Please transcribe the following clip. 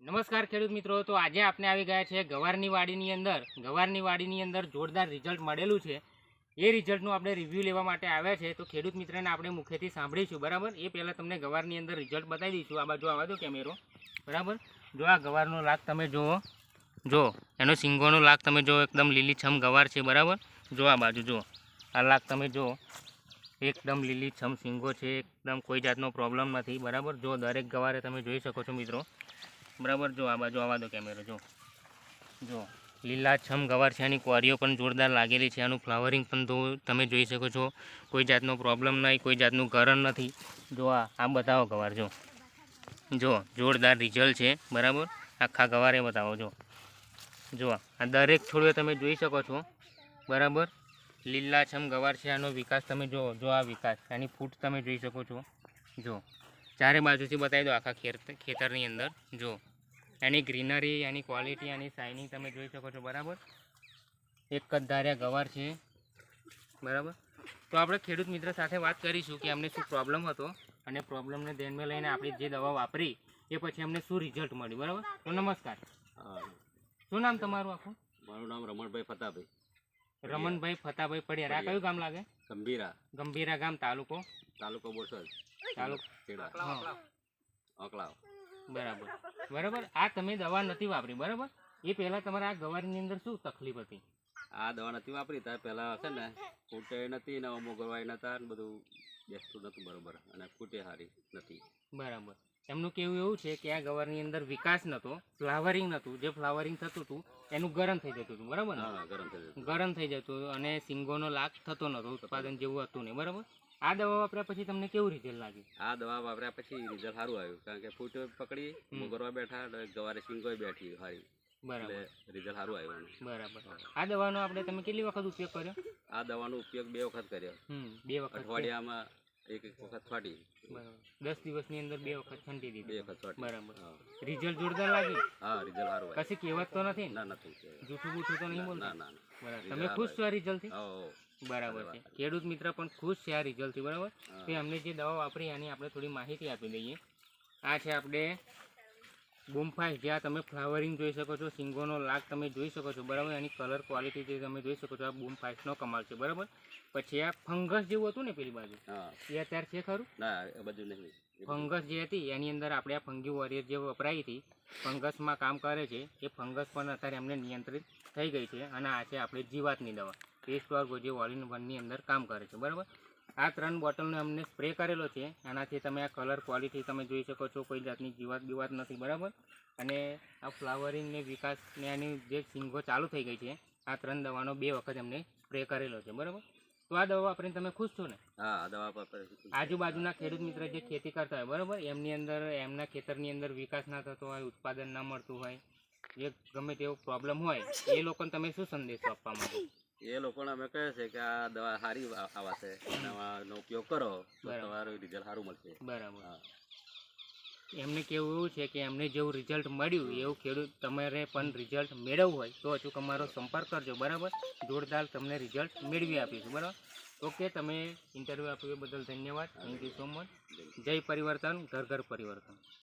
નમસ્કાર ખેડૂત મિત્રો, તો આજે આપણે આવી ગયા છે ગવારની વાડીની અંદર જોરદાર રિઝલ્ટ મળેલું છે. એ રિઝલ્ટનું આપણે રિવ્યૂ લેવા માટે આવ્યા છે. તો ખેડૂત મિત્રને આપણે મુખ્યથી સાંભળીશું, બરાબર. એ પહેલાં તમને ગવારની અંદર રિઝલ્ટ બતાવી દઈશું. આ બાજુ આવવા દો કેમેરો, બરાબર. જો આ ગવારનો લાગ તમે જુઓ, જો એનો સિંગોનો લાગ તમે જુઓ, એકદમ લીલીછમ ગવાર છે, બરાબર. જો આ બાજુ જુઓ, આ લાગ તમે જુઓ, એકદમ લીલીછમ સિંગો છે, એકદમ કોઈ જાતનો પ્રોબ્લેમ નથી, બરાબર. જો દરેક ગવારે તમે જોઈ શકો છો મિત્રો, બરાબર. જો આ બાજુ આવવા દો કેમેરો, જો લીલાછમ ગવાર છે. આની ક્વારીઓ પણ જોરદાર લાગેલી છે. આનું ફ્લાવરિંગ પણ તમે જોઈ શકો છો. કોઈ જાતનો પ્રોબ્લેમ નહીં, કોઈ જાતનું ગરણ નથી. જો આ બતાવો ગવાર, જો જોરદાર રિઝલ્ટ છે, બરાબર. આખા ગવારે બતાવો, જો આ દરેક છોડવે તમે જોઈ શકો છો, બરાબર. લીલાછમ ગવાર છે. આનો વિકાસ તમે જો આ વિકાસ, આની ફૂટ તમે જોઈ શકો છો. જો ચારે બાજુથી બતાવી દો આખા ખેતરની અંદર. જો એની ગ્રીનરી, એની ક્વોલિટી, એની શાઇનિંગ તમે જોઈ શકો છો, બરાબર. એક જ ધાર્યા ગવાર છે, બરાબર. તો આપણે ખેડૂત મિત્ર સાથે વાત કરીશું કે અમને શું પ્રોબ્લેમ હતો અને પ્રોબ્લેમને ધ્યાનમાં લઈને આપણે જે દવા વાપરી એ પછી અમને શું રિઝલ્ટ મળ્યું, બરાબર. તો નમસ્કાર, શું નામ તમારું આખું? મારું નામ રમણભાઈ ફતાભાઈ. રમણભાઈ ફતાભાઈ પડિયાર. આ કયું ગામ લાગે? ગંભીરા ગામ, તાલુકો બોરસદ, બરાબર. આ તમે દવા નથી વાપરી, બરાબર. એ પહેલા તમારા આ ગવારની અંદર શું તકલીફ હતી? આ દવા નથી વાપરી ત્યાં પહેલા છે ને, ફૂટે નથી ને, મોગરવાય નતા ને, બધું બેસતું નતું બરોબર, અને ફૂટે સારી નથી, બરાબર. એમનું કેવું એવું છે કે આ ગવારની અંદર વિકાસ નહોતો, ફ્લાવરિંગ નહોતું. જે ફ્લાવરિંગ થતું હતું એનું ગરમ થઈ જતું હતું, બરાબર ને? ગરમ થઈ જતું અને સિંગોનો લાગ થતો નહોતો, ઉત્પાદન જેવું હતું નહીં, બરાબર. આ દવા વાપર્યા પછી તમને કેવું રિઝલ્ટ લાગ્યું? આ દવા વાપર્યા પછી રિઝલ્ટ સારું આવ્યું, કારણ કે ફૂટ પકડી, મોગરવા બેઠા, ગવારે સિંગો બેઠી સારી, બરાબર. રિઝલ્ટ સારું આવ્યું, બરાબર. આ દવાનો આપણે તમે કેટલી વખત ઉપયોગ કર્યો? આ દવાનો ઉપયોગ 2 વખત કર્યો. 2 વખત. અઠવાડિયામાં એક વખત છાંટી, બરાબર. 10 દિવસની અંદર 2 વખત છંટી દીધી. 2 વખત છાંટી, બરાબર. રિઝલ્ટ જોરદાર લાગ્યું? હા, રિઝલ્ટ સારું આવ્યું. કશી કહેવત તો નથી? ના, નથી. જૂઠું બૂઠું તો નહીં બોલતા? ના. બરાબર. તમે ખુશ છો આ રિઝલ્ટથી? બરાબર છે. ખેડૂત મિત્ર પણ ખુશ છે આ રિઝલ્ટથી, બરાબર. તો અમને જે દવા વાપરી એની આપણે થોડી માહિતી આપી દઈએ. આ છે આપણે બૂમફાસ્ટ, જ્યાં તમે ફ્લાવરિંગ જોઈ શકો છો, સિંગોનો લાગ તમે જોઈ શકો છો, બરાબર. એની કલર ક્વોલિટી જે તમે જોઈ શકો છો, આ બૂમફાસ્ટનો કમાલ છે, બરાબર. પછી આ ફંગસ જેવું હતું ને પેલી બાજુ, એ અત્યારે છે ખરું? ના, એ બધું નહીં. ફંગસ જે હતી એની અંદર આપણે આ ફંગી વોરિયર જે વપરાઈ હતી, ફંગસમાં કામ કરે છે. એ ફંગસ પણ અત્યારે એમને નિયંત્રિત થઈ ગઈ છે. અને આ છે આપણે જીવાતની દવા, પેસ્ટ ઓર્ગો, જે ઓલ ઇન વનની અંદર કામ કરે છે, બરાબર. આ 3 બોટલને અમને સ્પ્રે કરેલો છે. એનાથી તમે આ કલર ક્વોલિટી તમે જોઈ શકો છો, કોઈ જાતની જીવાત નથી, બરાબર. અને આ ફ્લાવરિંગ ને વિકાસ ને એની જે સિંગો ચાલુ થઈ ગઈ છે, આ 3 દવાનો 2 વખત એમને સ્પ્રે કરેલો છે, બરાબર. તો આ દવા વાપરીને તમે ખુશ છો ને? હા, આ દવા વાપરી. આજુબાજુના ખેડૂત મિત્ર જે ખેતી કરતા હોય, બરાબર, એમની અંદર, એમના ખેતરની અંદર વિકાસ ના થતો હોય, ઉત્પાદન ના મળતું હોય, જે ગમે તેવો પ્રોબ્લેમ હોય, એ લોકોને તમે શું સંદેશો આપવા માંગો? એ લોકોને અમે કહે છે કે આ દવા સારી આવા છે, આનો ઉપયોગ કરો તો તમારું રિઝલ્ટ સારું મળશે, બરાબર. એમને કેવું એવું છે કે એમને જેવું રિઝલ્ટ મળ્યું એવું ખેડૂત તમારે પણ રિઝલ્ટ મેળવવું હોય તો અચૂક અમારો સંપર્ક કરજો, બરાબર. જોરદાર તમને રિઝલ્ટ મેળવી આપીશું, બરાબર. ઓકે, તમે ઇન્ટરવ્યૂ આપ્યું એ બદલ ધન્યવાદ. Thank you so much. જય પરિવર્તન, ઘર ઘર પરિવર્તન.